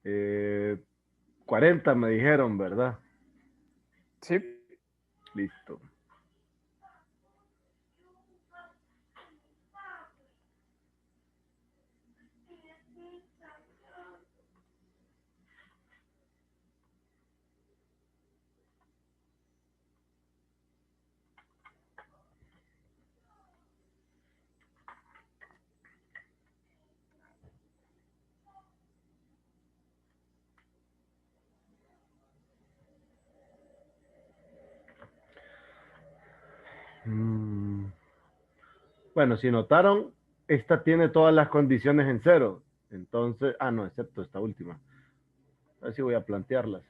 Eh, 40 me dijeron, ¿verdad? Sí. Listo. Mm, Bueno, si notaron, esta tiene todas las condiciones en cero. Entonces, no, excepto esta última. A ver si voy a plantearlas.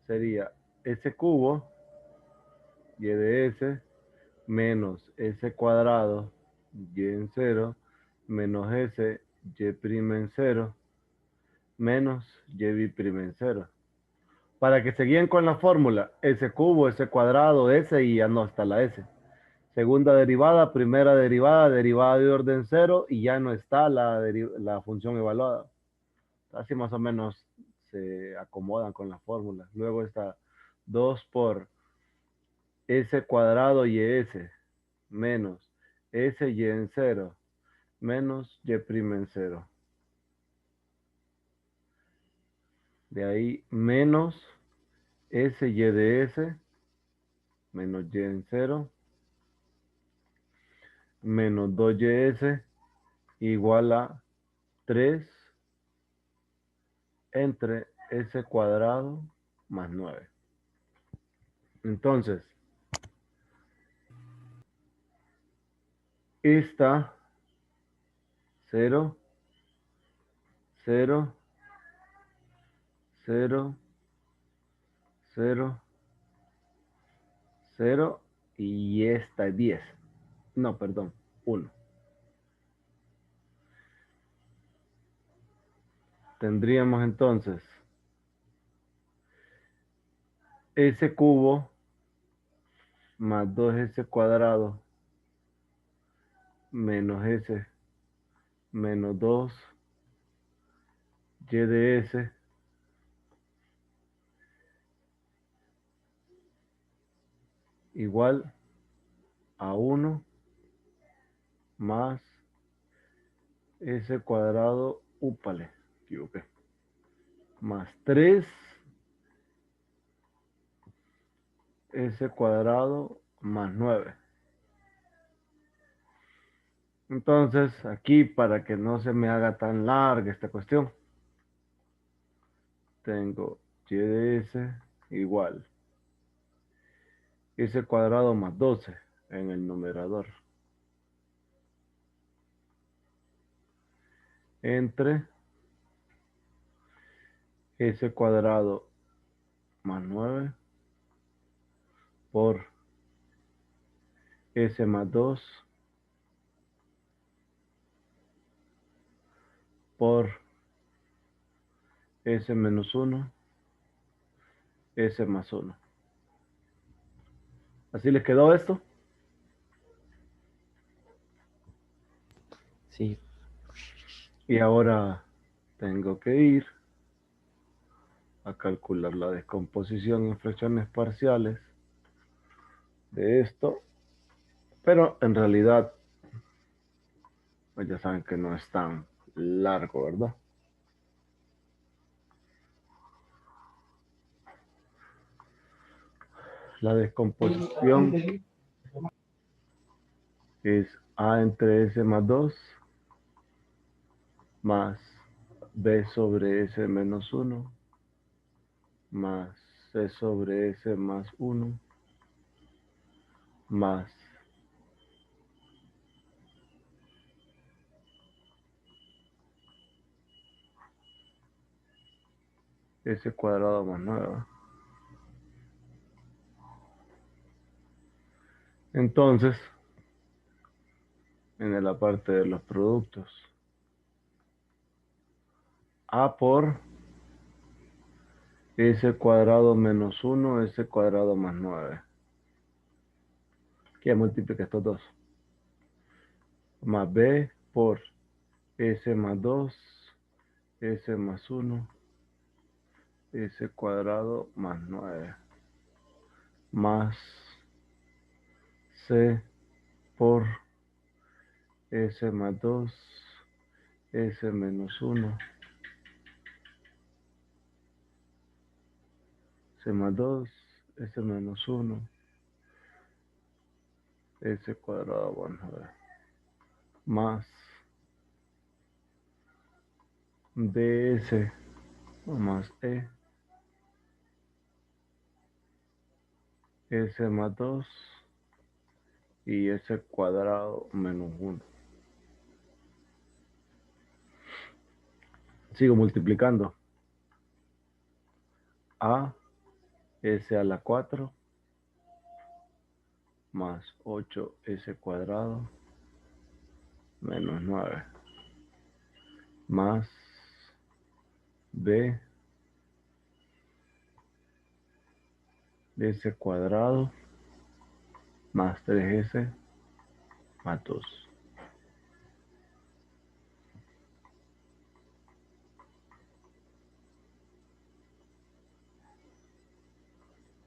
Sería S cubo, Y de S, menos S cuadrado, Y en cero, menos S, Y prima en cero, menos Y prima en cero. Para que se guíen con la fórmula, S cubo, S cuadrado, S y ya no está la S. Segunda derivada, primera derivada, derivada de orden cero y ya no está la función evaluada. Así más o menos se acomodan con la fórmula. Luego está 2 por S cuadrado y S menos S y en cero menos Y prima en cero. De ahí menos S y de S menos Y en cero menos 2YS igual a 3 entre S cuadrado más 9. Entonces, esta 0, 0, 0, 0, 0 y esta es 10. No, perdón, 1. Tendríamos entonces S cubo más 2S cuadrado menos S menos 2 Y de S igual a 1 más S cuadrado, úpale, equivoqué, más 3 S cuadrado más 9. Entonces, aquí para que no se me haga tan larga esta cuestión, tengo Y de S igual S cuadrado más 12 en el numerador entre S cuadrado más 9 por S más 2 por S menos 1, S más 1. ¿Así les quedó esto? Sí. Y ahora tengo que ir a calcular la descomposición en fracciones parciales de esto, pero en realidad, pues ya saben que no es tan largo, ¿verdad? La descomposición es A entre S más 2 más B sobre S menos 1 más C sobre S más 1 más S cuadrado más 9. Entonces, en la parte de los productos, A por S cuadrado menos 1, S cuadrado más 9. Que multiplica estos dos. Más B por S más 2, S más 1, S cuadrado más 9, más C por S más 2, S menos 1, S más 2, S menos 1, S cuadrado más 9, más DS más S más 2 y S cuadrado menos 1. Sigo multiplicando. A, S a la 4, más 8S cuadrado, menos 9, más B, S cuadrado, más 3S, más 2.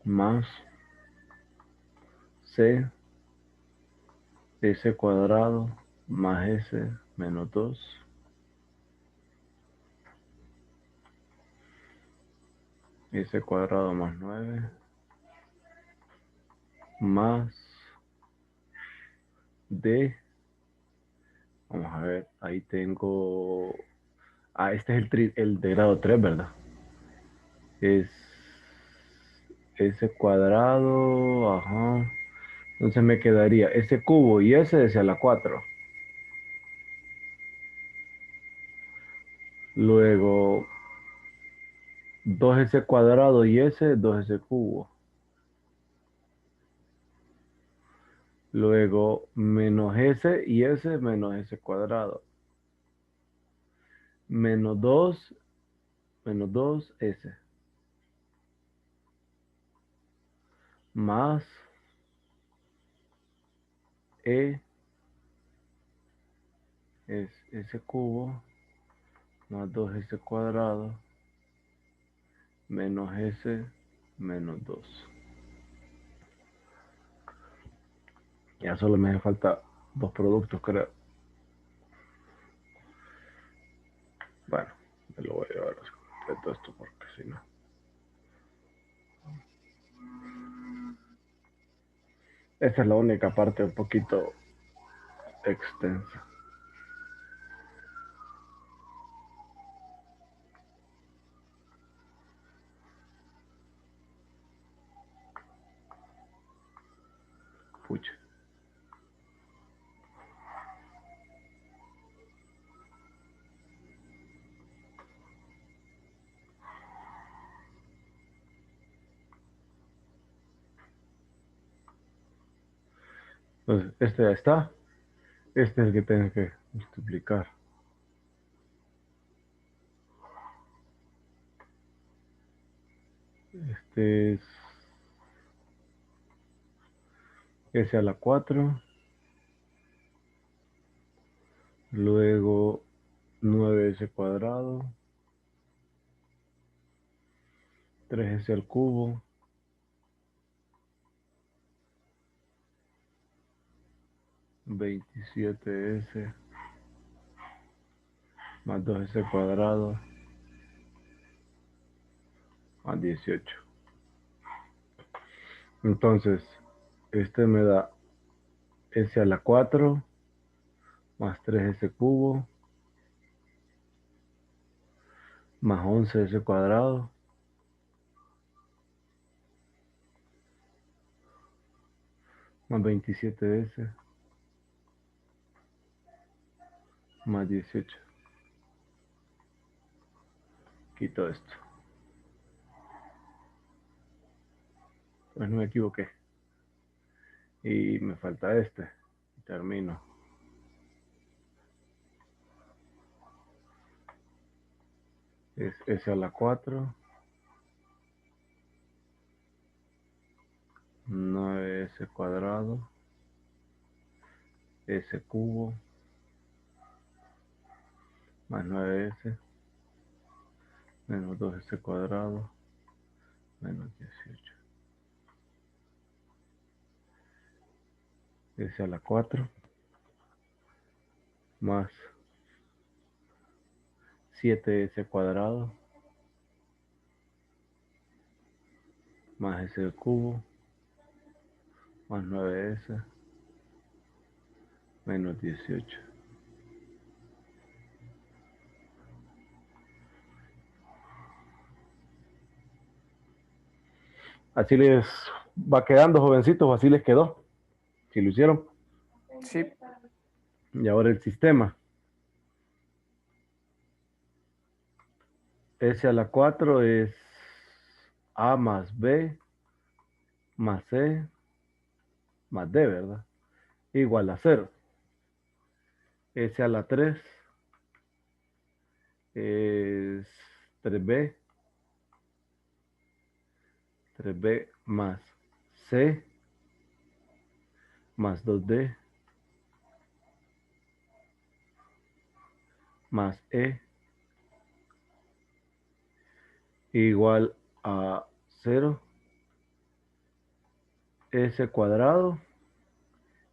Más C, S cuadrado, más S, menos 2. S cuadrado más 9, más D, vamos a ver, ahí tengo, este es el de grado 3, ¿verdad? Es S cuadrado, ajá, entonces me quedaría S cubo y S hacia la 4. Luego 2S cuadrado y S, 2S cubo. Luego menos S y S menos S cuadrado. Menos 2 menos 2S. Más E es S cubo más 2S cuadrado menos S menos 2. Ya solo me hace falta dos productos, creo. Bueno, me lo voy a llevar completo esto porque si no. Esta es la única parte un poquito extensa. Pucha. Entonces, este ya está. Este es el que tengo que multiplicar. Este es S a la 4. Luego 9S cuadrado. 3S al cubo. 27S más 2S cuadrado más 18. Entonces, este me da S a la 4 más 3S cubo más 11S cuadrado más 27S más 18. Quito esto. Pues no me equivoqué. Y me falta este. Y termino. Es S a la 4, 9S cuadrado, S cubo, más 9s, menos 2s cuadrado, menos 18. S a la 4, más 7s cuadrado, más s al cubo, más 9s, menos 18. Así les va quedando, jovencitos, así les quedó, si lo hicieron. Sí. Y ahora el sistema. S a la 4 es A más B más C más D, ¿verdad? Igual a 0. S a la 3 es 3B más C más 2D más E igual a 0. S cuadrado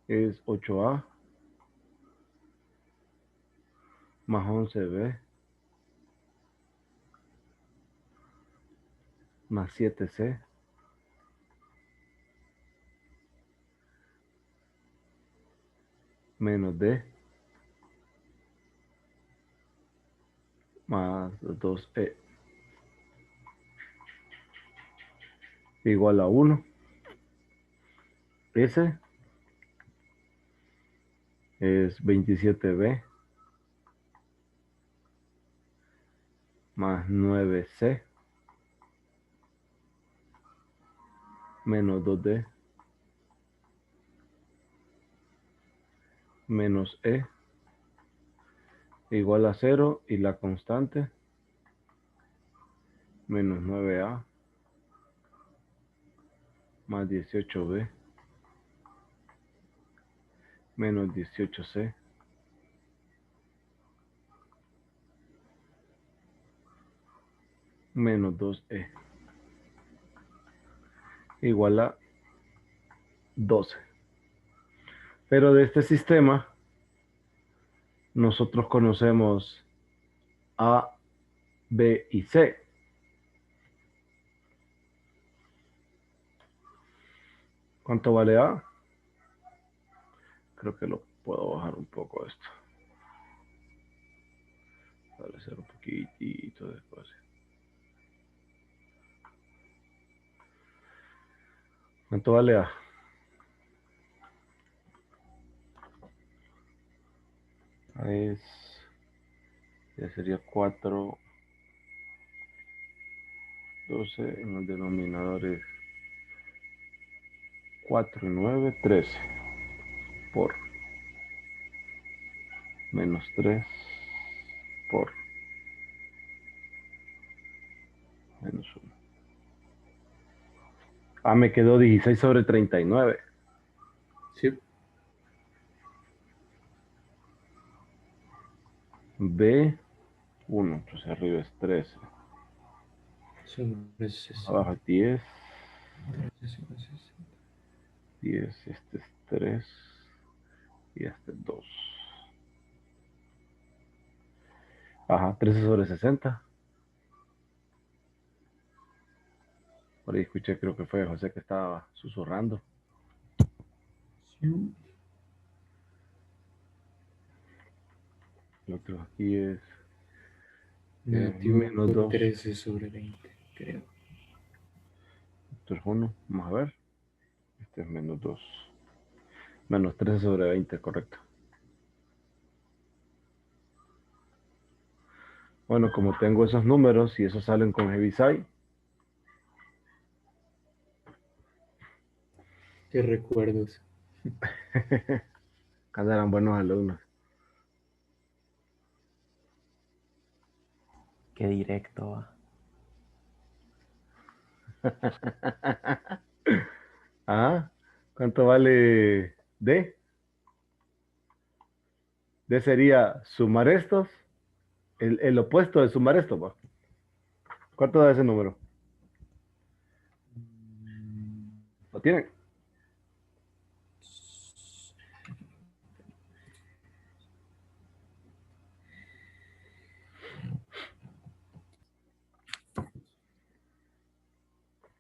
es 8A más 11B más 7C menos D más 2E igual a 1. S es 27B más 9C menos 2D menos E igual a 0 y la constante menos 9A más 18B menos 18C menos 2E igual a 12. Pero de este sistema nosotros conocemos A, B y C. ¿Cuánto vale A? Creo que lo puedo bajar un poco esto. Para hacer un poquitito después. ¿Cuánto vale A? Es, ya sería 4, 12 en el denominador es 4 y 9, 13 por menos 3 por menos 1. A me quedó 16 sobre 39. Sí. B, 1, entonces arriba es 13. Sobre 60. Abajo 10, 13 sobre 60. 10, este es 3 y este es 2. Ajá, 13 sobre 60. Por ahí escuché, creo que fue José que estaba susurrando. Sí. El otro aquí es Negativo menos 2. 13 sobre 20, creo. Esto es 1. Vamos a ver. Este es menos 2. Menos 13 sobre 20, correcto. Bueno, como tengo esos números y esos salen con Heaviside, ¿Qué recuerdos? cada eran buenos alumnos. Qué directo va. Ah, ¿cuánto vale D? D sería sumar estos el opuesto de sumar esto, ¿va? ¿Cuánto da ese número? ¿Lo tienen?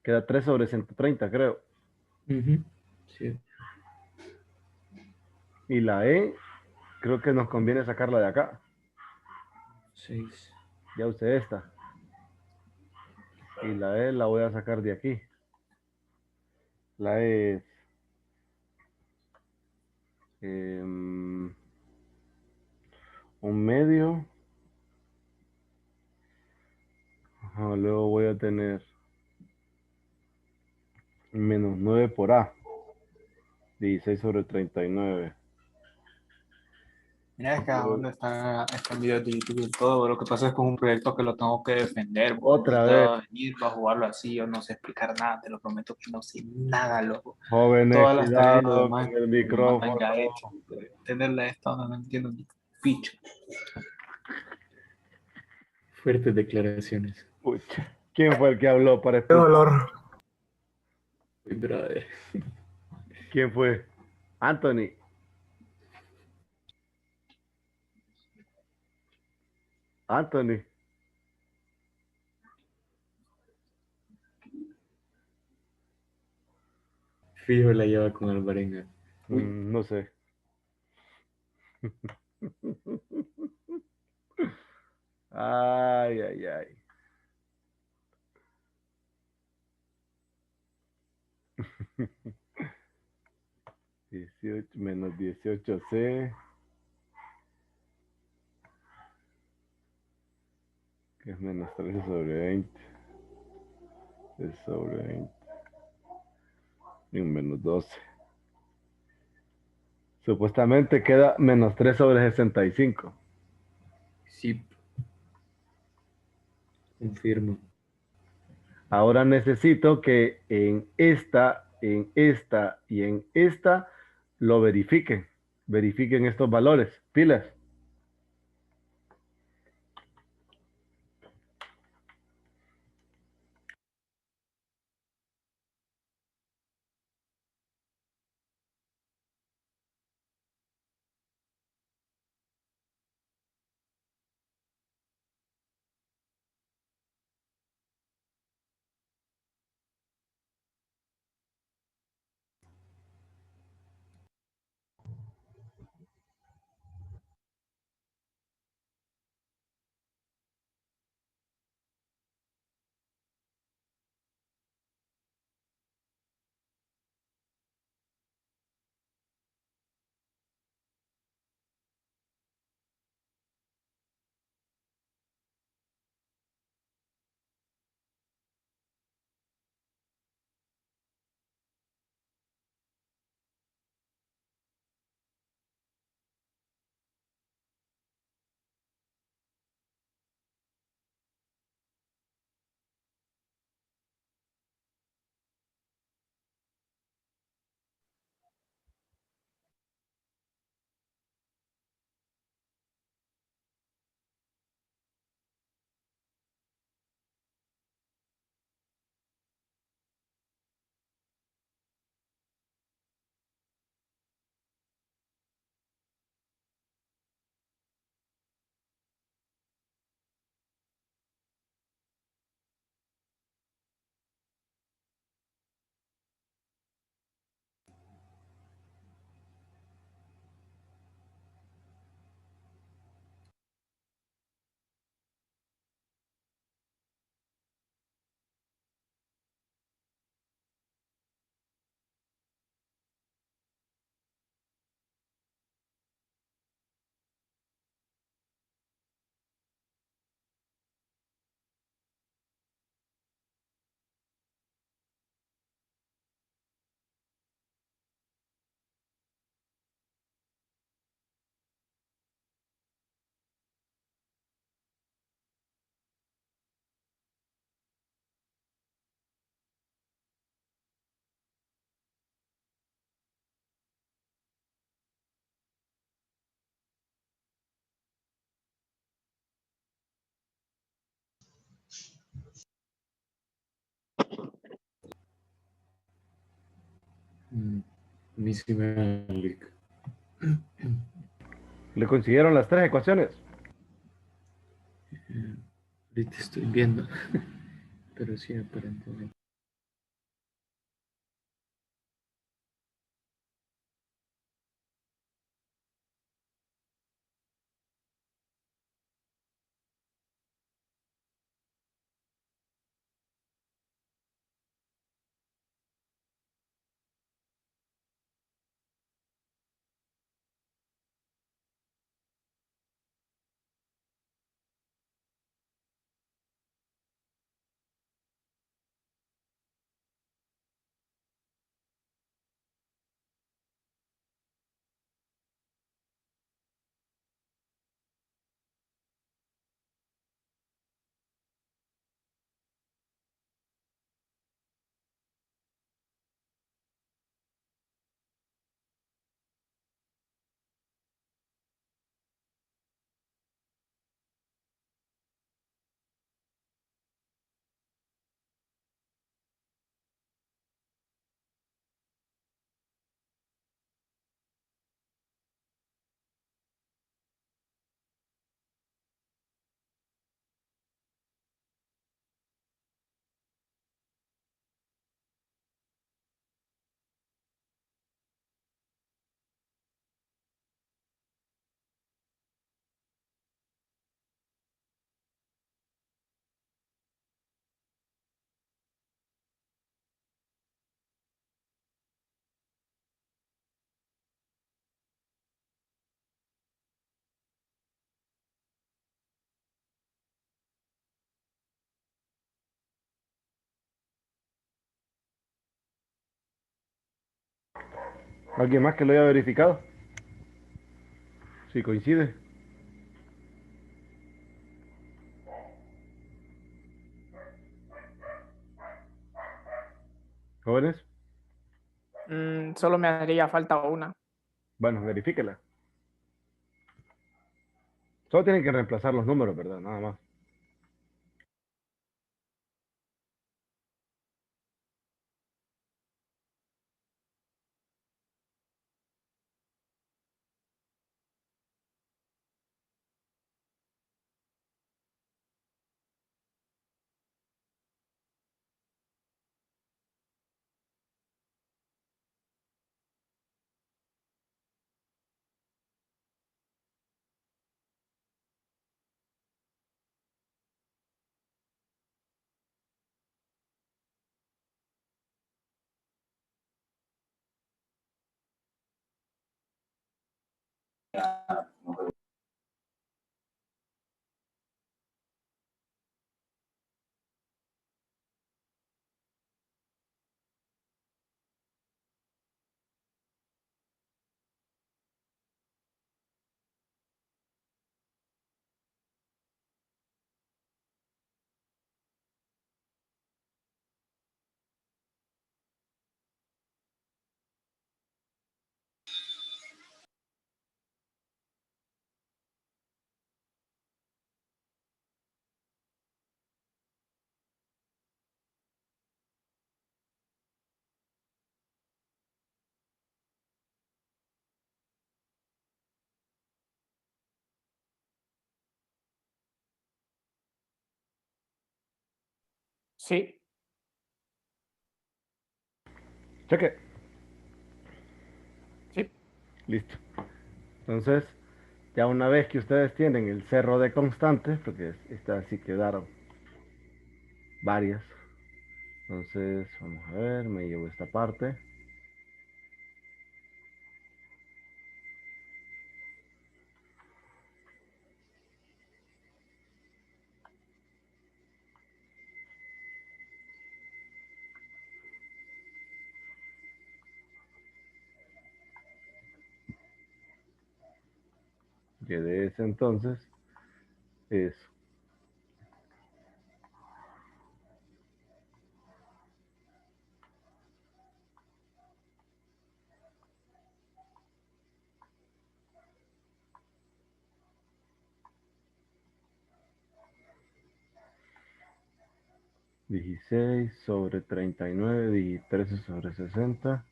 Queda 3 sobre 130, creo. Ujú. Sí, Y la E, creo que nos conviene sacarla de acá. 6. Ya usé esta. Y la E la voy a sacar de aquí. La E es un medio. Ajá, luego voy a tener menos 9 por A. 16 sobre 39. Mira, es que a Luego, dónde están videos de YouTube y todo. Lo que pasa es que es un proyecto que lo tengo que defender, bro. No otra te vez, vas a venir para jugarlo así. Yo no sé explicar nada, te lo prometo que no sé nada, loco. jóvenes, Todas las tareas y lo cuidado demás con el me lo mandan micrófono. ya hecho. Tenerla esta no entiendo ni picho. Fuertes declaraciones. Pucha, ¿quién fue el que habló para Qué explicar? dolor. Uy, brother. ¿Quién fue? Anthony. Anthony. Fijo la lleva con Alvarenga. Uy, No sé. Ay, ay, ay. 18 menos 18C, que es menos 13 sobre 20. Es sobre 20. Y un menos 12. Supuestamente queda menos 3 sobre 65. sí, confirmo. Ahora necesito que en esta y en esta lo verifiquen. Verifiquen estos valores. Pilas. mí sí me da clic. ¿Le consiguieron las tres ecuaciones? Ahorita estoy viendo. Pero sí, aparentemente. ¿Alguien más que lo haya verificado? Sí, coincide. Jóvenes, Solo me haría falta una. bueno, verifíquela. Solo tienen que reemplazar los números, ¿verdad? Nada más. Sí, Cheque. sí. Listo. Entonces, ya una vez que ustedes tienen el cerro de constantes, porque estas sí quedaron varias. Entonces, vamos a ver, me llevo esta parte. Y de ese entonces es 16 sobre 39 y 13 sobre 60.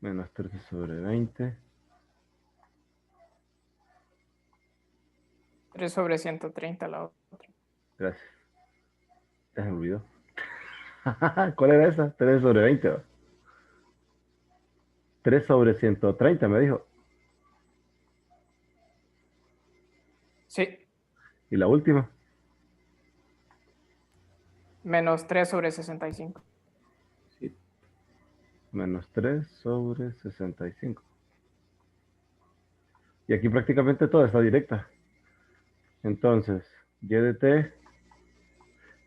Menos 13 sobre 20. 3 sobre 130 la otra. Gracias. Ya se me olvidó. ¿Cuál era esa? 3 sobre 20. ¿Va? 3 sobre 130 me dijo. Sí, ¿Y la última? menos 3 sobre 65. Sí. Menos 3 sobre 65. Y aquí prácticamente toda está directa. Entonces, y de t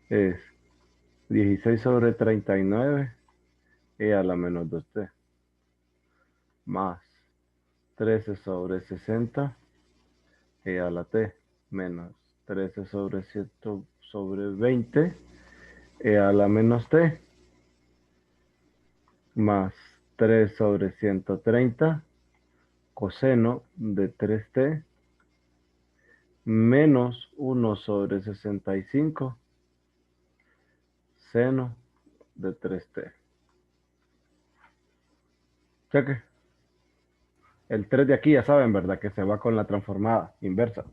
es 16 sobre 39 e a la menos 2t. Más 13 sobre 60 e a la t. Menos 13 sobre 100 sobre 20 e a la menos t. Más 3 sobre 130 coseno de 3t menos 1 sobre 65 seno de 3t. Cheque. El 3 de aquí ya saben, ¿verdad? Que se va con la transformada inversa.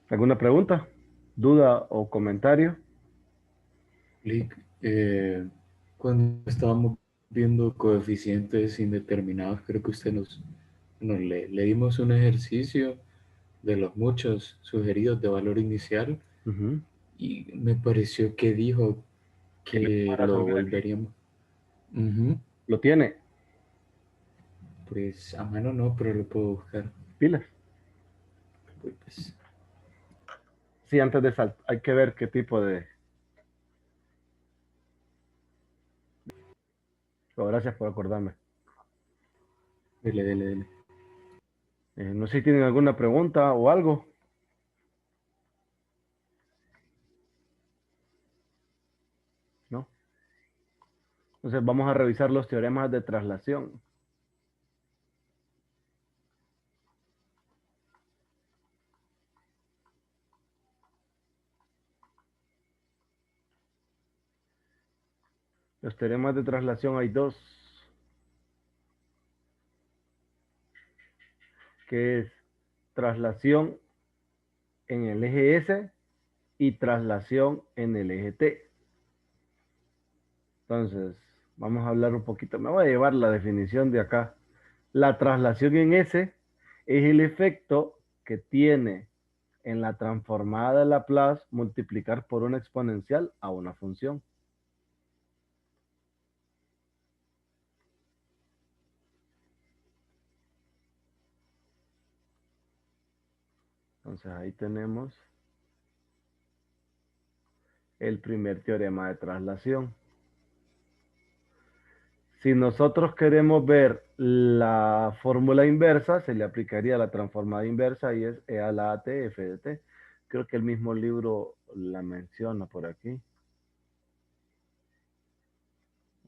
¿Alguna pregunta, duda o comentario? Clic, cuando estábamos viendo coeficientes indeterminados, creo que usted le dimos un ejercicio de los muchos sugeridos de valor inicial Ujú. y me pareció que dijo Que le que pueda lo resolver aquí. volveríamos. Ujú. Lo tiene. Pues a mano no, pero lo puedo buscar. Pilas. Pues, Sí, antes de saltar, hay que ver qué tipo de... Oh, gracias por acordarme. dele, dele, dele. No sé si tienen alguna pregunta o algo. ¿No? Entonces vamos a revisar los teoremas de traslación. Los teoremas de traslación hay dos, que es traslación en el eje S y traslación en el eje T. Entonces, vamos a hablar un poquito. Me voy a llevar la definición de acá. La traslación en S es el efecto que tiene en la transformada de Laplace multiplicar por una exponencial a una función. Entonces ahí tenemos el primer teorema de traslación. Si nosotros queremos ver la fórmula inversa, se le aplicaría la transformada inversa y es E a la AT F de T. Creo que el mismo libro la menciona por aquí.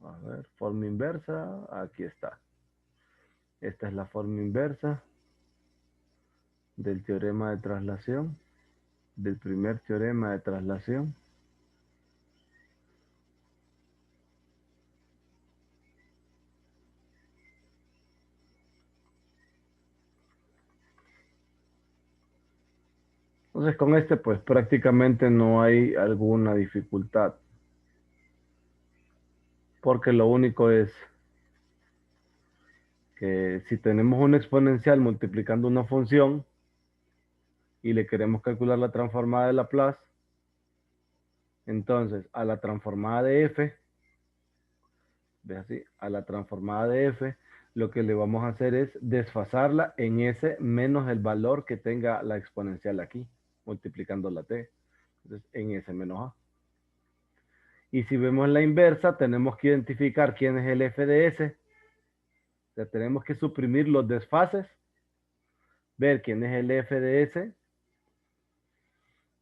A ver, forma inversa, aquí está. Esta es la forma inversa del teorema de traslación, del primer teorema de traslación. Entonces con este pues prácticamente no hay alguna dificultad, porque lo único es que si tenemos una exponencial multiplicando una función y le queremos calcular la transformada de Laplace, entonces a la transformada de f, ve así, a la transformada de f, lo que le vamos a hacer es desfasarla en s menos el valor que tenga la exponencial aquí, multiplicando la t. Entonces en s menos a. Y si vemos la inversa, tenemos que identificar quién es el f de s. O sea, tenemos que suprimir los desfases, ver quién es el f de s,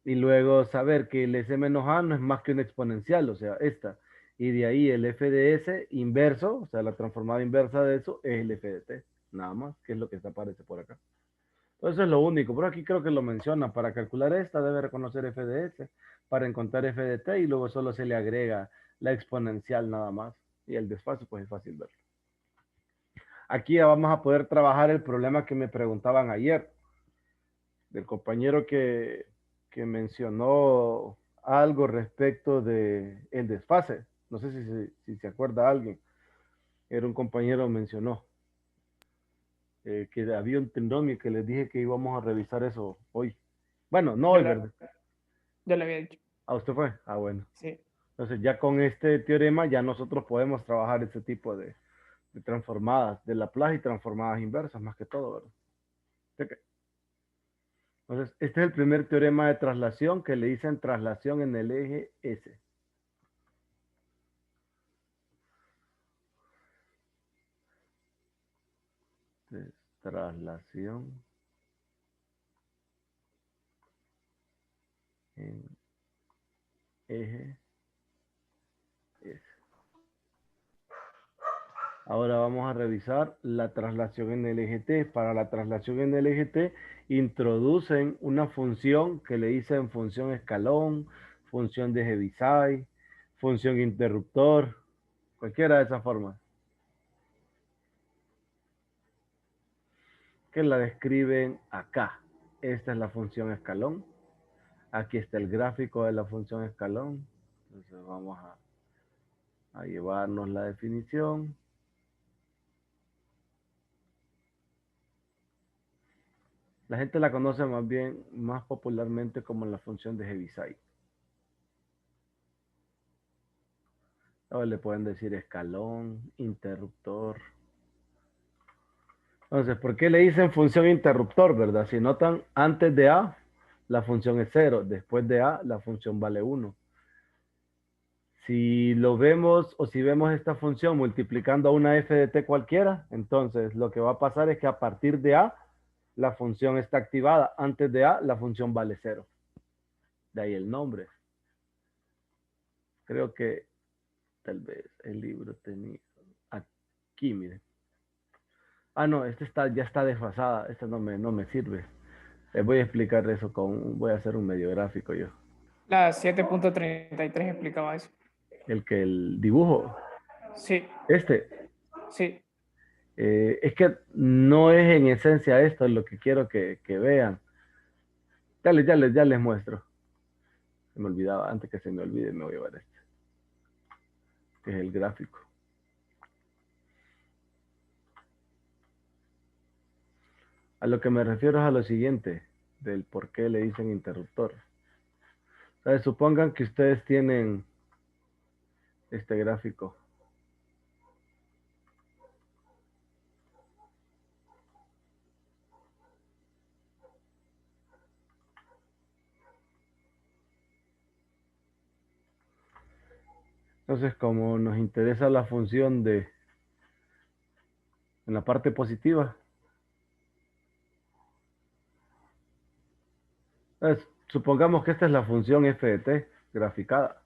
y luego saber que el s menos a no es más que una exponencial, o sea, esta. Y de ahí el f de s inverso, o sea, la transformada inversa de eso es el f de t, nada más, que es lo que aparece por acá. Entonces es lo único, pero aquí creo que lo menciona. Para calcular esta debe reconocer f de s, para encontrar f de t y luego solo se le agrega la exponencial nada más. Y el desfase pues es fácil verlo. Aquí ya vamos a poder trabajar el problema que me preguntaban ayer, del compañero que mencionó algo respecto de el desfase. No sé si se acuerda alguien. Era un compañero mencionó que había un trinomio que les dije que íbamos a revisar eso hoy. Bueno, no Yo hoy, le, ¿verdad? yo le había dicho. ¿A usted fue? Ah, bueno. Sí. Entonces ya con este teorema ya nosotros podemos trabajar ese tipo de transformadas de Laplace y transformadas inversas más que todo, ¿verdad? Ok. Entonces, este es el primer teorema de traslación que le dicen traslación en el eje S. Entonces, traslación en eje S. Ahora vamos a revisar la traslación en el eje T. Para la traslación en el eje T, introducen una función que le dicen función escalón, función de Heaviside, función interruptor, cualquiera de esas formas, que la describen acá. Esta es la función escalón. Aquí está el gráfico de la función escalón. Entonces vamos a llevarnos la definición. La gente la conoce más bien, más popularmente como la función de Heaviside. O le pueden decir escalón, interruptor. Entonces, ¿por qué le dicen función interruptor, verdad? Si notan, antes de A, la función es 0. Después de A, la función vale 1. Si lo vemos o si vemos esta función multiplicando a una f de t cualquiera, entonces lo que va a pasar es que a partir de A, la función está activada. Antes de A, la función vale 0. De ahí el nombre. Creo que tal vez el libro tenía aquí, miren. Ah, no, esta ya está desfasada. Esta no me sirve. Les voy a explicar eso voy a hacer un medio gráfico yo. La 7.33 explicaba eso. El dibujo, Sí, este, sí. es que no es en esencia esto lo que quiero que vean. Ya les muestro. Se me olvidaba, antes que se me olvide, me voy a ver este, que es el gráfico. A lo que me refiero es a lo siguiente, del por qué le dicen interruptor. ¿Sabes? Supongan que ustedes tienen este gráfico. Entonces, como nos interesa la función en la parte positiva, supongamos que esta es la función f de t graficada.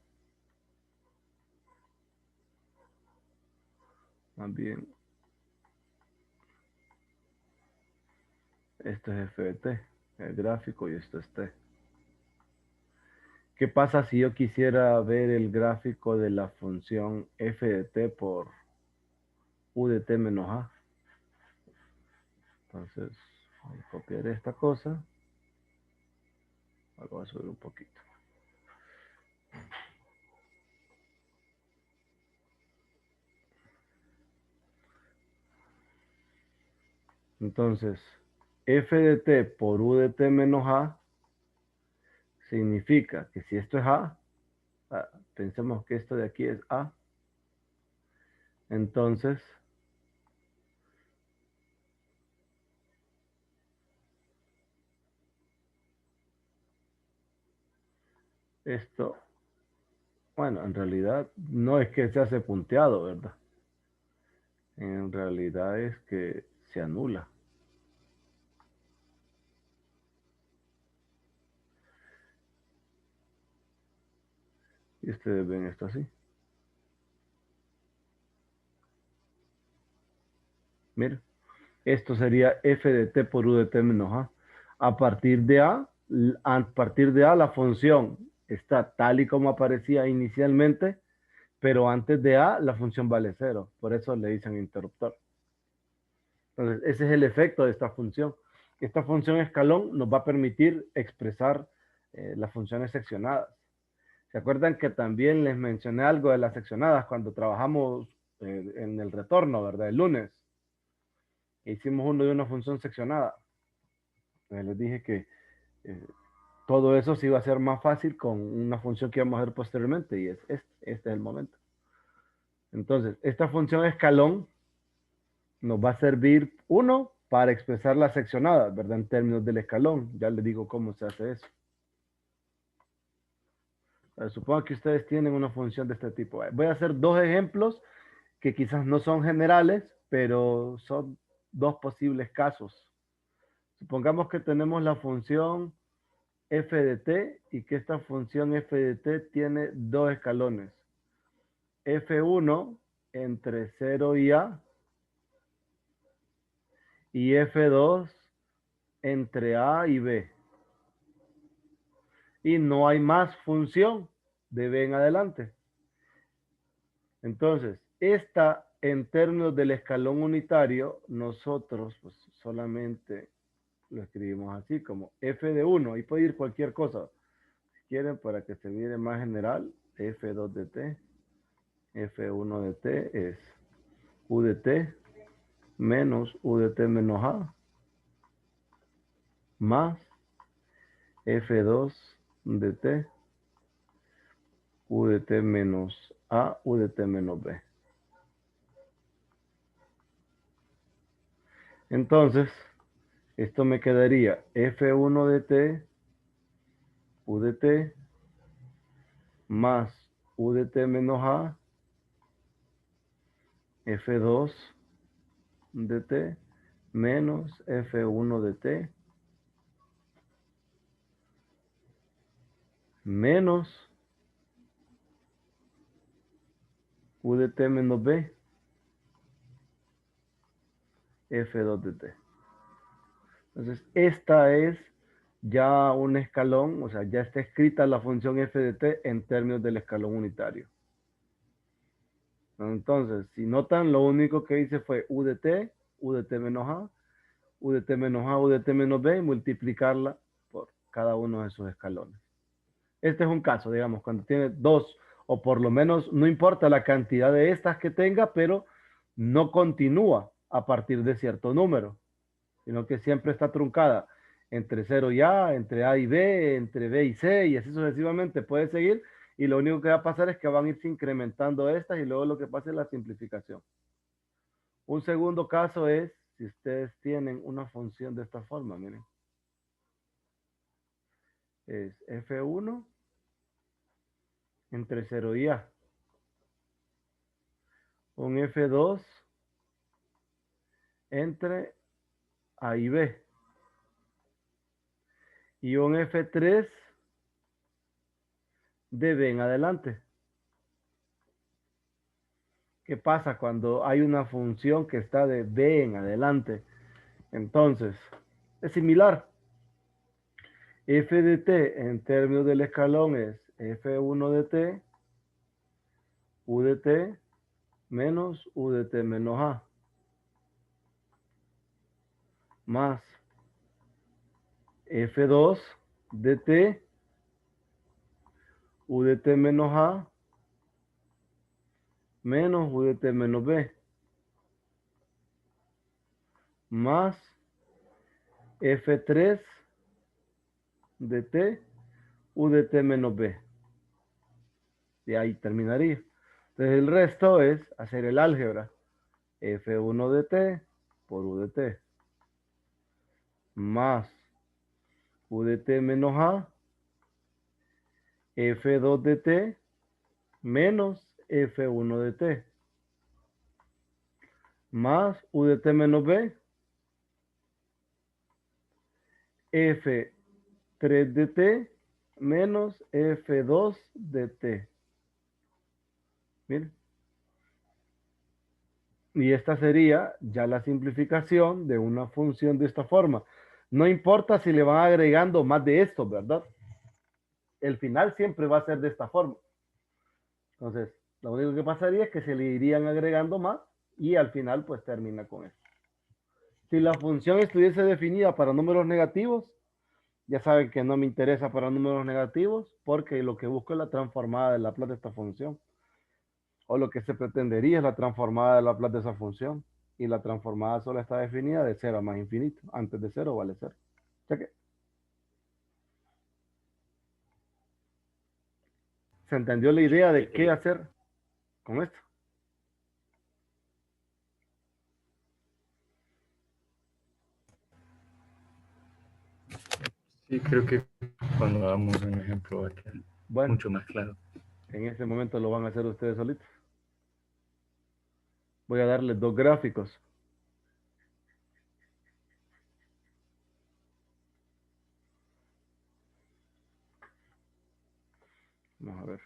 Más bien, esto es f de t, el gráfico, y esto es t. ¿Qué pasa si yo quisiera ver el gráfico de la función f de t por u de t menos a? Entonces, voy a copiar esta cosa. Voy a subir un poquito. Entonces, f de t por u de t menos a significa que si esto es a, pensemos que esto de aquí es a, entonces esto, bueno, en realidad no es que se hace punteado, ¿verdad? En realidad es que se anula. Y ustedes ven esto así. Mira, esto sería f de t por u de t menos a. A partir de A la función está tal y como aparecía inicialmente, pero antes de A la función vale 0. Por eso le dicen interruptor. Entonces, ese es el efecto de esta función. Esta función escalón nos va a permitir expresar las funciones seccionadas. ¿Se acuerdan que también les mencioné algo de las seccionadas cuando trabajamos en el retorno, ¿verdad? El lunes. Hicimos uno de una función seccionada. Les dije que todo eso se iba a hacer más fácil con una función que vamos a ver posteriormente y este es el momento. Entonces, esta función escalón nos va a servir, uno, para expresar las seccionadas, ¿verdad? En términos del escalón. Ya les digo cómo se hace eso. Supongo que ustedes tienen una función de este tipo. Voy a hacer dos ejemplos que quizás no son generales, pero son dos posibles casos. Supongamos que tenemos la función f de t y que esta función f de t tiene dos escalones. F1 entre 0 y A y F2 entre A y B. Y no hay más función de B en adelante. Entonces, esta en términos del escalón unitario, nosotros pues, solamente lo escribimos así como f de 1 y puede ir cualquier cosa. Si quieren, para que se mire más general, f2 de t, f1 de t es u de t menos u de t menos a más f2 de t u de t menos a u de t menos b. Entonces, esto me quedaría f1 de t u de t más u de t menos a f2 de t menos f1 de t menos u de t menos b f2 de t. Entonces, esta es ya un escalón, o sea, ya está escrita la función f de t en términos del escalón unitario. Entonces, si notan, lo único que hice fue u de t menos a, u de t menos a, u de t menos b, y multiplicarla por cada uno de esos escalones. Este es un caso, digamos, cuando tiene dos, o por lo menos, no importa la cantidad de estas que tenga, pero no continúa a partir de cierto número, sino que siempre está truncada entre 0 y A, entre A y B, entre B y C, y así sucesivamente puede seguir, y lo único que va a pasar es que van a irse incrementando estas, y luego lo que pasa es la simplificación. Un segundo caso es si ustedes tienen una función de esta forma, miren. Es F1 entre 0 y A. Un F2 entre A y B. Y un F3 de B en adelante. ¿Qué pasa cuando hay una función que está de B en adelante? Entonces, es similar. F de t en términos del escalón es F1 de t, U de t menos U de t menos A. Más F2 de t, U de t menos A, menos U de t menos B. Más F3 de t, U de t menos B. Y ahí terminaría. Entonces el resto es hacer el álgebra. F1 de t por U de t. Más U de t menos A. F2 de t menos F1 de t. Más U de t menos B. F3 de t menos F2 de t. Miren. Y esta sería ya la simplificación de una función de esta forma. No importa si le van agregando más de esto, ¿verdad? El final siempre va a ser de esta forma. Entonces, lo único que pasaría es que se le irían agregando más y al final pues termina con esto. Si la función estuviese definida para números negativos, ya saben que no me interesa para números negativos porque lo que busco es la transformada de Laplace de esta función. O lo que se pretendería es la transformada de Laplace de esa función. Y la transformada solo está definida de 0 a más infinito. Antes de 0 vale 0. Cheque. ¿Se entendió la idea de qué hacer con esto? Sí, creo que cuando hagamos un ejemplo va a quedar Bueno, mucho más claro. en ese momento lo van a hacer ustedes solitos. Voy a darles 2 gráficos. Vamos a ver.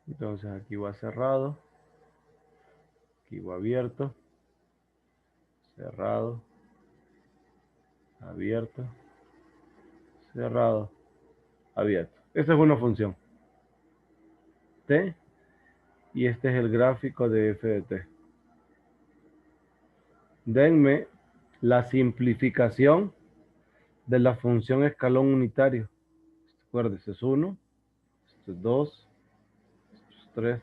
Entonces aquí va cerrado. Aquí va abierto. Cerrado. Abierto. Cerrado. Abierto. Esta es una función T. Y este es el gráfico de f de t. Denme la simplificación de la función escalón unitario. Acuérdense, es 1, esto es 2, esto es 3,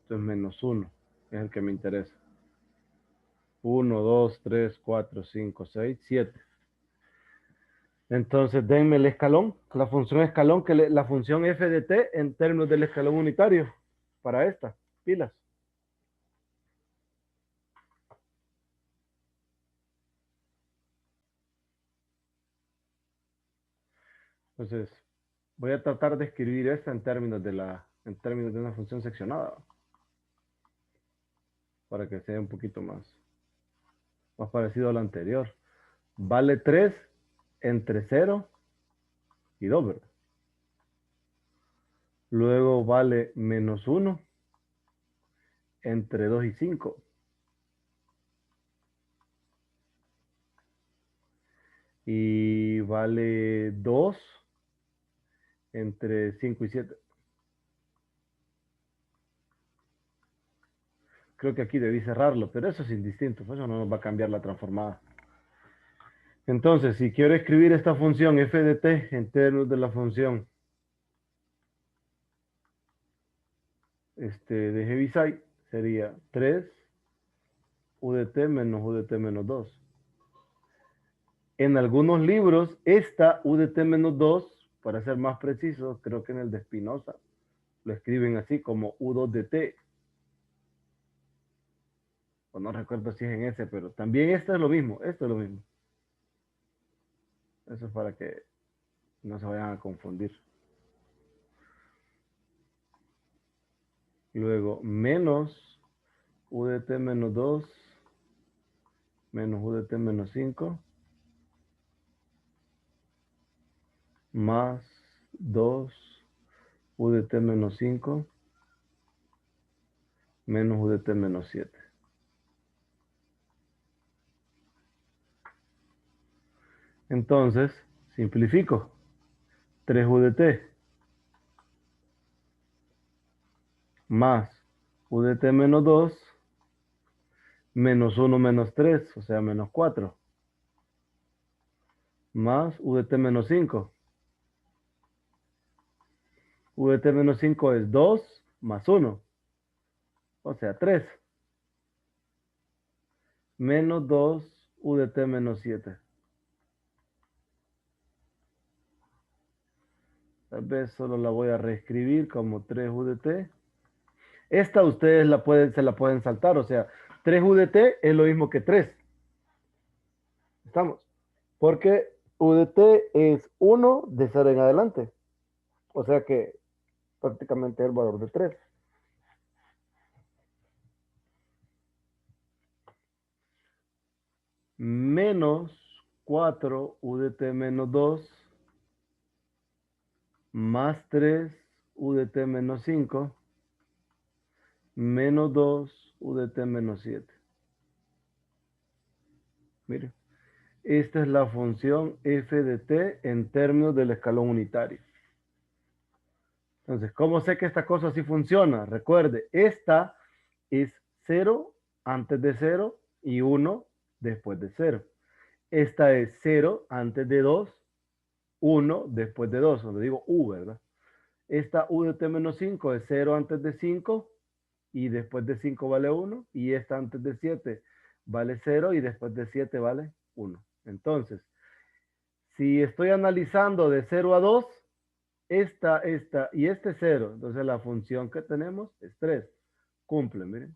esto es menos 1, es el que me interesa. 1, 2, 3, 4, 5, 6, 7. Entonces, denme el escalón, la función escalón, la función f de t en términos del escalón unitario para esta, pilas. Entonces, voy a tratar de escribir esta en términos de una función seccionada para que sea un poquito más parecido a lo anterior. Vale 3 entre 0 y 2, ¿verdad? Luego vale menos 1 entre 2 y 5. Y vale 2 entre 5 y 7. Creo que aquí debí cerrarlo, pero eso es indistinto, pues eso no nos va a cambiar la transformada. Entonces, si quiero escribir esta función f de t en términos de la función de Heaviside sería 3 UDT menos UDT menos 2. En algunos libros, esta UDT menos 2, para ser más preciso, creo que en el de Espinosa, lo escriben así como U2DT. O no recuerdo si es en ese, pero también esto es lo mismo, esto es lo mismo. Eso es para que no se vayan a confundir. Luego, menos UDT menos 2, menos UDT menos 5, más 2 UDT menos 5, menos UDT menos 7. Entonces, simplifico. 3 UDT más UDT menos 2 menos 1 menos 3, o sea, menos 4, más UDT menos 5. UDT menos 5 es 2 más 1, o sea, 3, menos 2 UDT menos 7. Tal vez solo la voy a reescribir como 3 UDT. Esta ustedes se la pueden saltar, o sea, 3 UDT es lo mismo que 3. ¿Estamos? Porque UDT es 1 de 0 en adelante. O sea que prácticamente es el valor de 3. Menos 4 UDT menos 2 más 3 UDT menos 5 menos 2 UDT menos 7. Mire, esta es la función f de t en términos del escalón unitario. Entonces, ¿cómo sé que esta cosa sí funciona? Recuerde, esta es 0 antes de 0 y 1 después de 0. Esta es 0 antes de 2, 1 después de 2, donde digo u, ¿verdad? Esta u de t menos 5 es 0 antes de 5 y después de 5 vale 1. Y esta antes de 7 vale 0 y después de 7 vale 1. Entonces, si estoy analizando de 0 a 2, esta y este 0, entonces la función que tenemos es 3. Cumple, miren.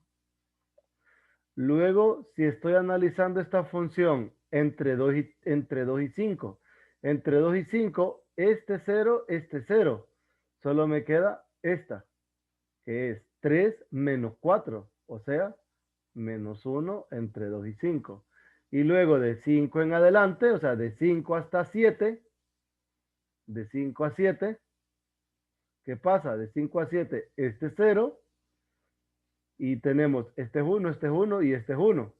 Luego, si estoy analizando esta función entre 2 y 5, entre 2 y 5, este 0, solo me queda esta, que es 3 menos 4, o sea, menos 1 entre 2 y 5. Y luego de 5 en adelante, o sea, de 5 hasta 7, de 5 a 7, ¿qué pasa? De 5 a 7, este es 0, y tenemos este es 1 y este es 1.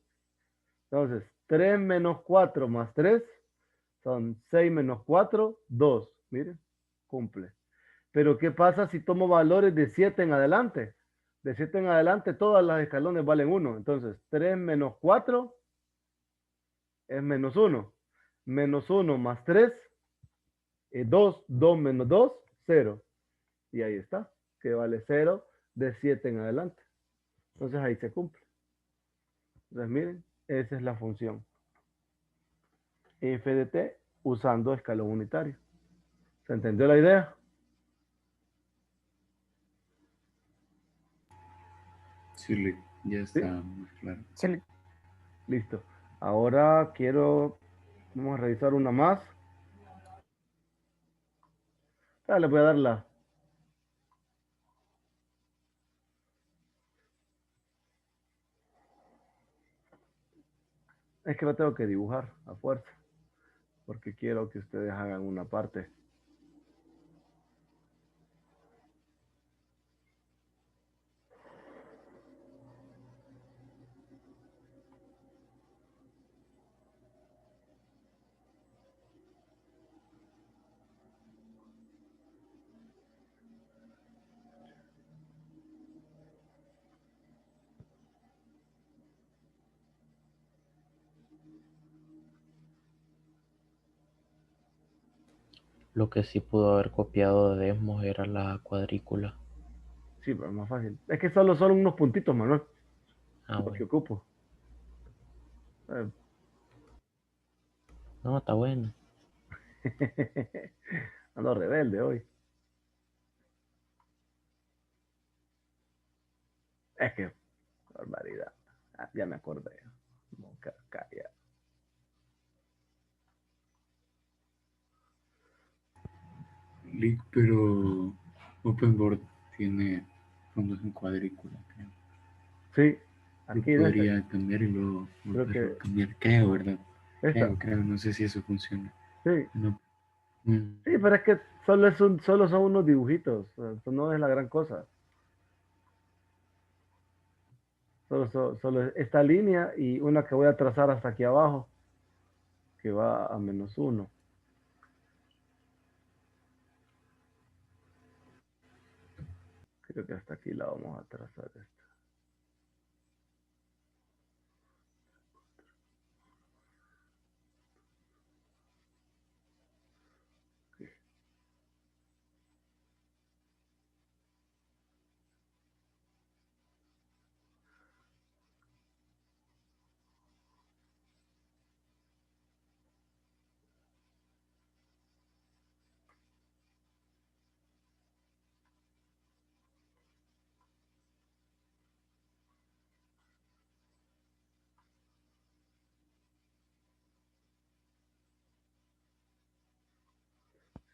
Entonces, 3 menos 4 más 3 son 6 menos 4, 2. Miren, cumple. Pero ¿qué pasa si tomo valores de 7 en adelante? De 7 en adelante todas las escalones valen 1. Entonces, 3 menos 4 es menos 1. Menos 1 más 3 es 2. 2 menos 2, 0. Y ahí está, que vale 0 de 7 en adelante. Entonces ahí se cumple. Entonces miren, esa es la función f de t usando escalón unitario. ¿Se entendió la idea? Sí, ya ¿Sí? está muy claro. Sí, Listo. Ahora vamos a revisar una más. Le voy a dar es que lo tengo que dibujar a fuerza, porque quiero que ustedes hagan una parte. Lo que sí pudo haber copiado de Desmos era la cuadrícula. Sí, pero es más fácil. Es que solo son unos puntitos, Manuel, Ah, lo que bueno. ocupo. Eh, No, está bueno. Ando rebelde hoy. Es que, barbaridad. Ah, ya me acordé. No, calla. Pero OpenBoard tiene fondos en cuadrícula, creo. Sí, Lo aquí en este, podría cambiar y luego creo volverlo que a cambiar. Creo, ¿verdad? esta. Creo. No sé si eso funciona. Sí, No. Mm. sí, pero es que solo son unos dibujitos. Eso no es la gran cosa. Solo es esta línea y una que voy a trazar hasta aquí abajo, que va a -1. Creo que hasta aquí la vamos a trazar.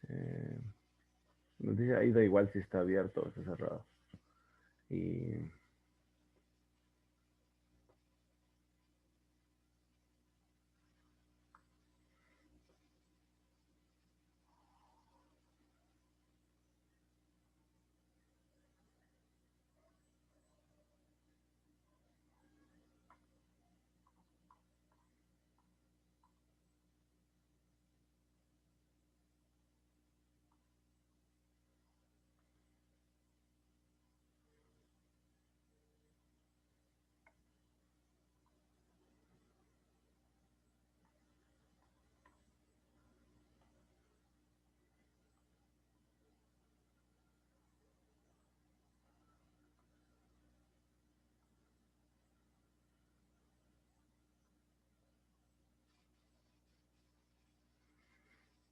Eh, Nos dice ahí da igual si está abierto o está cerrado. Y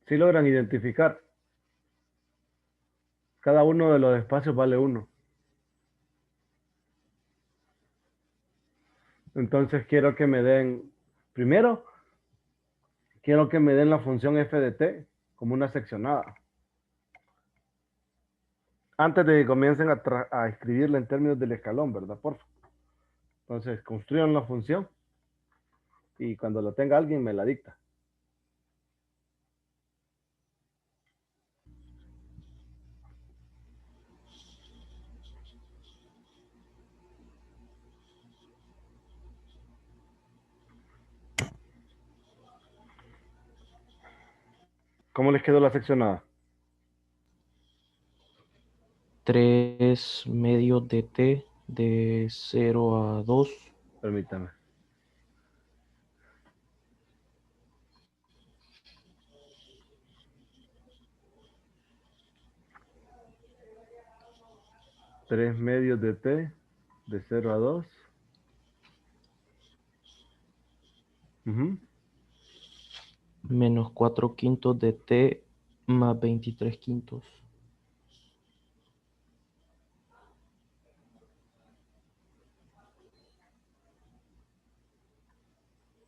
si logran identificar, cada uno de los espacios vale 1. Entonces quiero que me den, primero, quiero que me den la función f de t como una seccionada. Antes de que comiencen a escribirla en términos del escalón, ¿verdad? Por favor. Entonces, construyan la función y cuando lo tenga alguien me la dicta. ¿Cómo les quedó la seccionada? 3 medios de t de 0 a 2. Permítame. Tres medios de t de 0 a 2. Ujú. Menos 4 quintos de t más 23 quintos.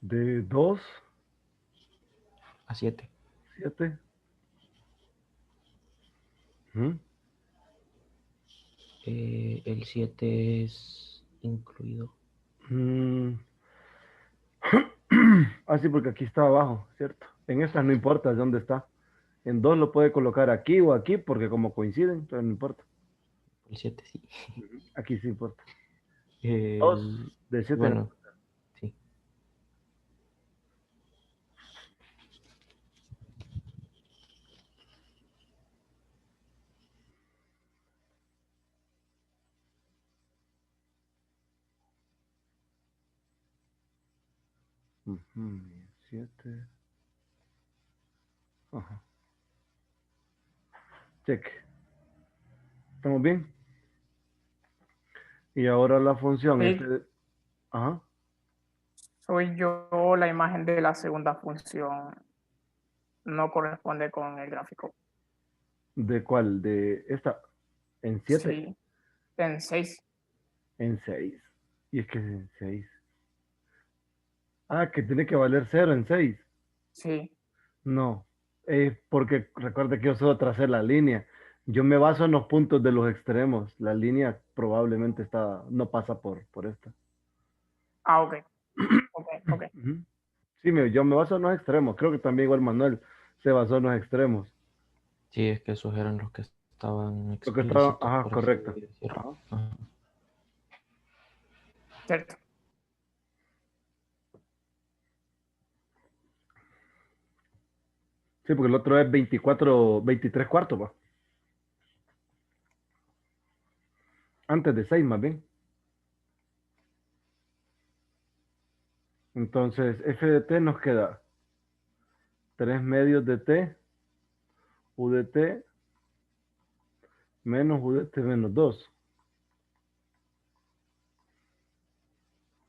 De 2, A 7. 7. Ujú. El 7 es incluido. Mm. Ah, sí, porque aquí está abajo, ¿cierto? En estas no importa de dónde está. En 2 lo puede colocar aquí o aquí, porque como coinciden, entonces no importa. El 7 sí. Ujú. Aquí sí importa. 2 El, de 7. bueno, sí. Ujú, 7. Ajá. Check. ¿Estamos bien? Y ahora la función Sí. Ajá. Soy yo, la imagen de la segunda función no corresponde con el gráfico. ¿De cuál? De esta. En 7. Sí, en 6. En 6. Y es que es en 6. Ah, que tiene que valer 0 en 6. Sí. No. Porque recuerda que yo solo tracé la línea. Yo me baso en los puntos de los extremos. La línea probablemente no pasa por esta. Ah, ok. Ok, ok. Ujú. Sí, yo me baso en los extremos. Creo que también igual Manuel se basó en los extremos. Sí, es que esos eran los que estaban Lo que estaba, explícitos, ajá, por así correcto. decirlo. Ajá. Ajá. Cierto. Sí, porque el otro es 24, 23 cuartos, va. Antes de 6 más bien. Entonces, f de t nos queda 3 medios de t, u de t, menos u de t menos 2,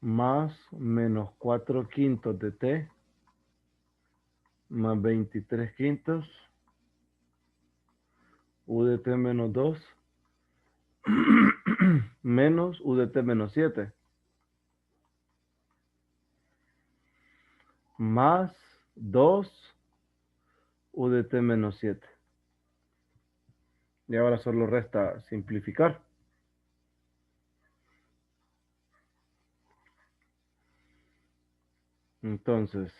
más menos 4 quintos de t, más 23 quintos, u de t menos 2, menos u de t menos 7, más 2 u de t menos 7. Y ahora solo resta simplificar. Entonces,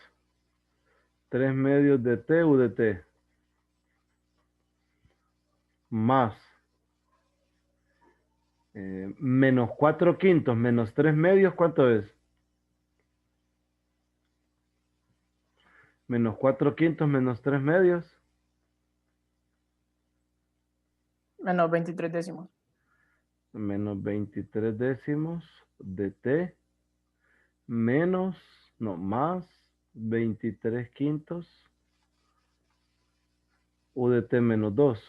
3 medios de t u de t, más menos 4 quintos menos 3 medios, ¿cuánto es? Menos 4 quintos menos 3 medios, Menos 23 décimos. menos 23 décimos de t, menos, no, más 23 quintos u de t menos 2.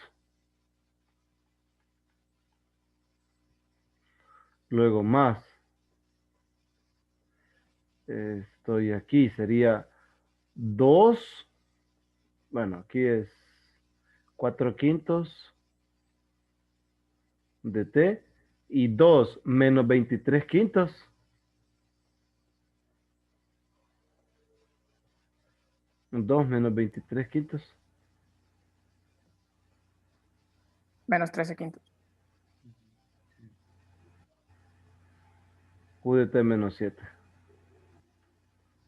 Luego más, estoy aquí, sería 2, bueno, aquí es 4 quintos de t y 2 menos 23 quintos. Dos menos 23 quintos. Menos 13 quintos. U de t menos 7.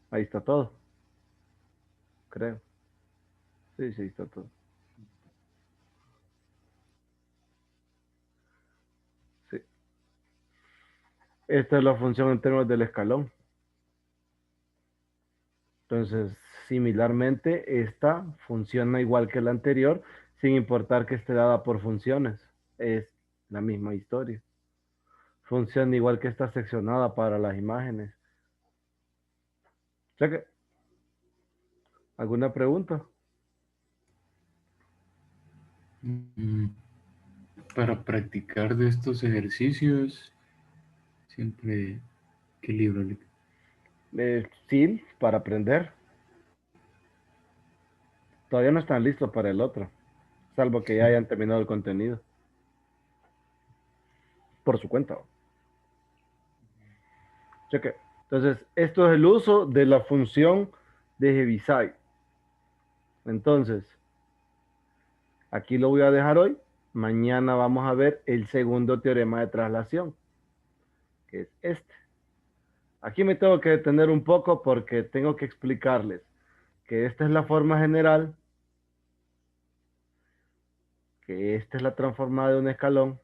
Ahí está todo. Creo. Sí, sí, está todo. Sí. Esta es la función en términos del escalón. Entonces, similarmente, esta funciona igual que la anterior, sin importar que esté dada por funciones. Es la misma historia. Funciona igual que está seccionada para las imágenes. Cheque. ¿Alguna pregunta? Mm, Para practicar de estos ejercicios, siempre, ¿qué libro? Sí, para aprender. Todavía no están listos para el otro, salvo que ya hayan terminado el contenido por su cuenta. Cheque. Entonces, esto es el uso de la función de Heaviside. Entonces, aquí lo voy a dejar hoy. Mañana vamos a ver el segundo teorema de traslación, que es este. Aquí me tengo que detener un poco porque tengo que explicarles que esta es la forma general, que esta es la transformada de un escalón,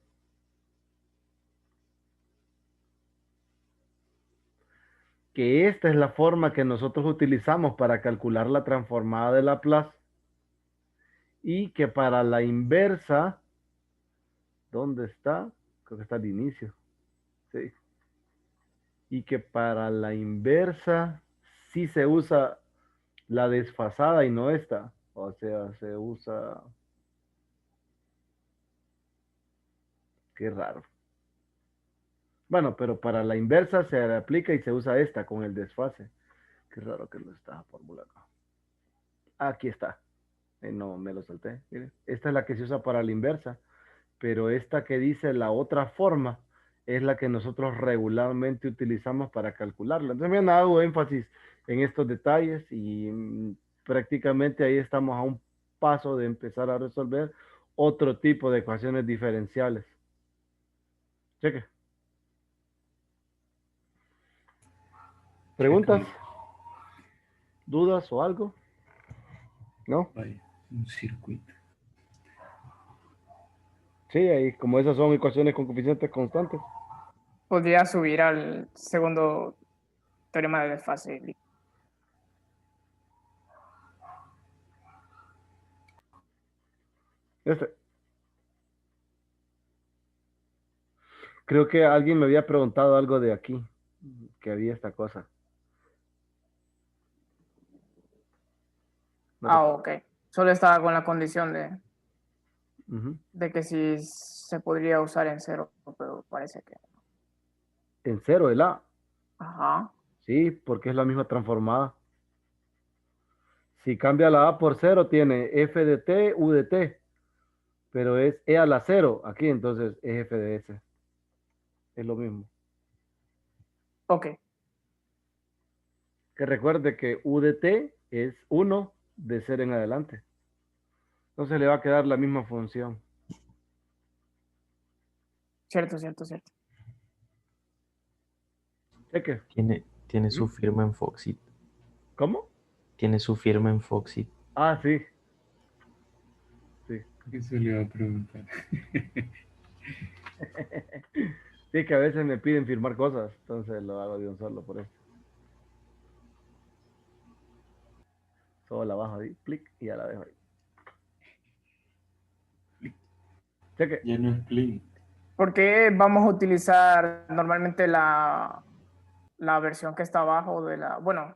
que esta es la forma que nosotros utilizamos para calcular la transformada de Laplace y que para la inversa, ¿dónde está? Creo que está al inicio. Sí. Y que para la inversa sí se usa la desfasada y no esta. O sea, se usa... Qué raro. Bueno, pero para la inversa se aplica y se usa esta con el desfase. Qué raro que no está formulado. Aquí está. No, me lo salté. Miren. Esta es la que se usa para la inversa, pero esta que dice la otra forma es la que nosotros regularmente utilizamos para calcularla. Entonces, me hago énfasis en estos detalles y prácticamente ahí estamos a un paso de empezar a resolver otro tipo de ecuaciones diferenciales. Cheque. ¿Preguntas? ¿Dudas o algo? ¿No? Vaya, un circuito. Sí, ahí, como esas son ecuaciones con coeficientes constantes. Podría subir al segundo teorema de desfase. Este. Creo que alguien me había preguntado algo de aquí, que había esta cosa. No Ah, ok. Solo estaba con la condición Ujú. de que sí se podría usar en cero, pero parece que. En cero el A. Ajá. Sí, porque es la misma transformada. Si cambia la A por cero, tiene F de T, U de T. Pero es E a la cero aquí, entonces es F de S. Es lo mismo. Ok. Que recuerde que U de T es 1 de 0 en adelante. Entonces le va a quedar la misma función. Cierto, cierto, cierto. Cheque. Tiene su ¿Mm? firma en Foxit. ¿Cómo? Tiene su firma en Foxit. Ah, sí. Sí. Eso le iba a preguntar. Sí, que a veces me piden firmar cosas, entonces lo hago de un solo por eso. Solo la bajo ahí, clic, y ya la dejo ahí. Cheque. Ya no es plin. ¿Por qué vamos a utilizar normalmente la versión que está abajo de bueno,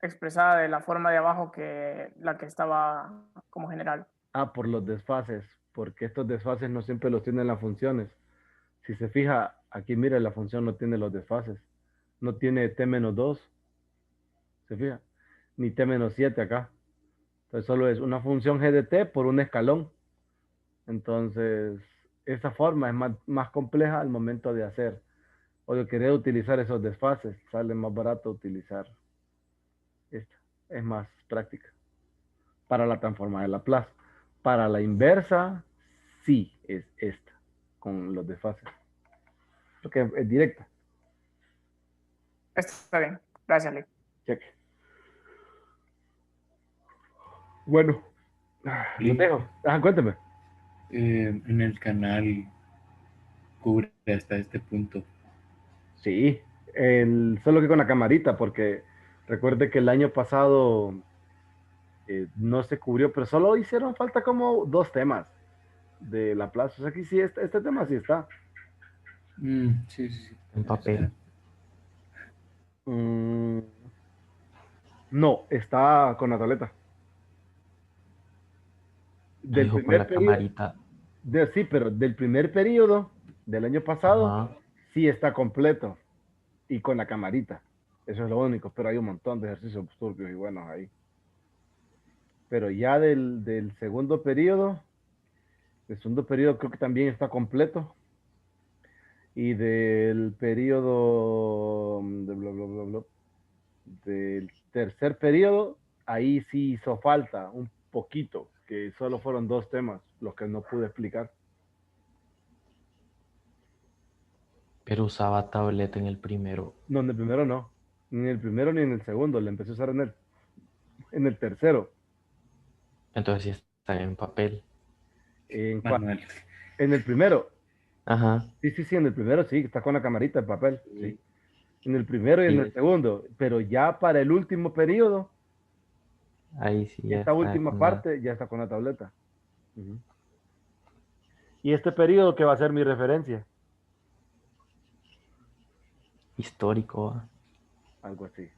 expresada de la forma de abajo que la que estaba como general? Ah, por los desfases, porque estos desfases no siempre los tienen las funciones. Si se fija, aquí mire, la función no tiene los desfases. No tiene t-2, se fija, ni t-7 acá. Entonces solo es una función g de t por un escalón. Entonces, esa forma es más compleja al momento de hacer o de querer utilizar esos desfases. Sale más barato utilizar esta. Es más práctica para la transformada de Laplace. Para la inversa, sí es esta, con los desfases. Porque es directa. Está bien. Gracias, Lee. Cheque. Bueno, lo Plin. dejo. Ajá, cuéntame. En el canal cubre hasta este punto. Sí, solo que con la camarita, porque recuerde que el año pasado no se cubrió, pero solo hicieron falta como 2 temas de la plaza. O sea, aquí sí, este tema sí está. Sí, sí, sí. En papel. Mm, no, está con la tableta. Me Del dijo con primer la periodo, camarita. sí, pero del primer periodo del año pasado, Ajá. sí está completo y con la camarita. Eso es lo único, pero hay un montón de ejercicios turbios y buenos ahí. Pero ya del segundo periodo, el segundo periodo creo que también está completo. Y del periodo de bla, bla, bla, bla, del tercer periodo, ahí sí hizo falta un poquito, que solo fueron 2 temas los que no pude explicar. Pero usaba tableta en el primero. No, en el primero no. Ni en el primero ni en el segundo. Le empecé a usar en el tercero. Entonces sí está en papel. ¿En cuál? Manual. En el primero. Ajá. Sí, sí, sí, en el primero sí, está con la camarita de papel. Sí. En el primero y en el Sí, segundo. Pero ya para el último periodo, ahí sí ya esta está última con la parte ya está con la tableta. Ujú. Y este periodo que va a ser mi referencia. histórico. ¿Va? Algo así.